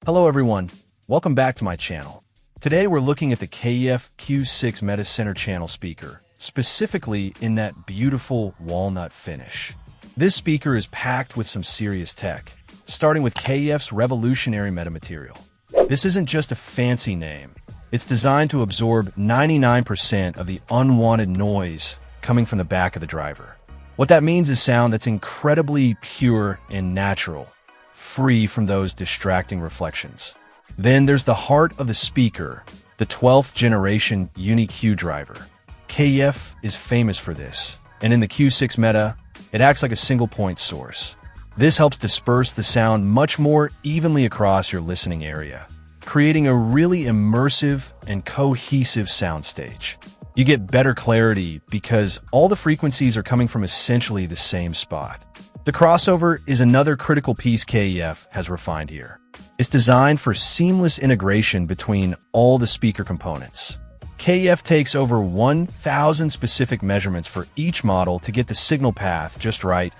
Hello everyone, welcome back to my channel. Today we're looking at the KEF Q6 Meta Center Channel speaker, specifically in that beautiful walnut finish. This speaker is packed with some serious tech, starting with KEF's revolutionary metamaterial. This isn't just a fancy name. It's designed to absorb 99% of the unwanted noise coming from the back of the driver. What that means is sound that's incredibly pure and natural, free from those distracting reflections. Then there's the heart of the speaker, the 12th generation UniQ driver. KEF is famous for this, and in the Q6 Meta, it acts like a single-point source. This helps disperse the sound much more evenly across your listening area, creating a really immersive and cohesive soundstage. You get better clarity because all the frequencies are coming from essentially the same spot. The crossover is another critical piece KEF has refined here. It's designed for seamless integration between all the speaker components. KEF takes over 1,000 specific measurements for each model to get the signal path just right,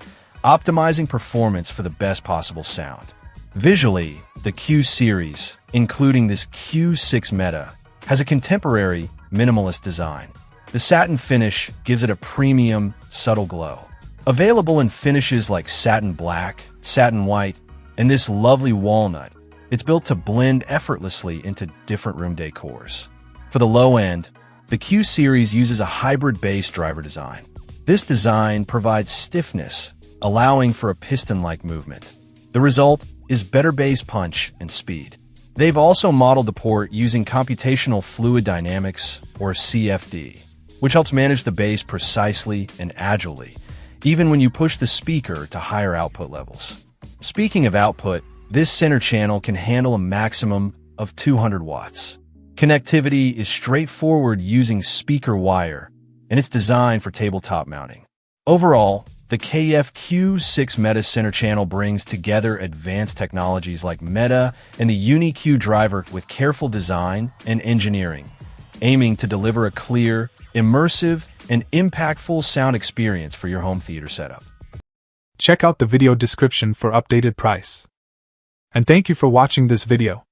optimizing performance for the best possible sound. Visually, the Q series, including this Q6 Meta, has a contemporary, minimalist design. The satin finish gives it a premium, subtle glow. Available in finishes like satin black, satin white, and this lovely walnut, it's built to blend effortlessly into different room decors. For the low end, the Q series uses a hybrid bass driver design. This design provides stiffness, allowing for a piston-like movement. The result is better bass punch and speed. They've also modeled the port using computational fluid dynamics, or CFD, which helps manage the bass precisely and agilely, even when you push the speaker to higher output levels. Speaking of output, this center channel can handle a maximum of 200 watts. Connectivity is straightforward using speaker wire, and it's designed for tabletop mounting. Overall, the KEF Q6 Meta Center Channel brings together advanced technologies like Meta and the UniQ driver with careful design and engineering, aiming to deliver a clear, immersive, and impactful sound experience for your home theater setup. Check out the video description for updated price. And thank you for watching this video.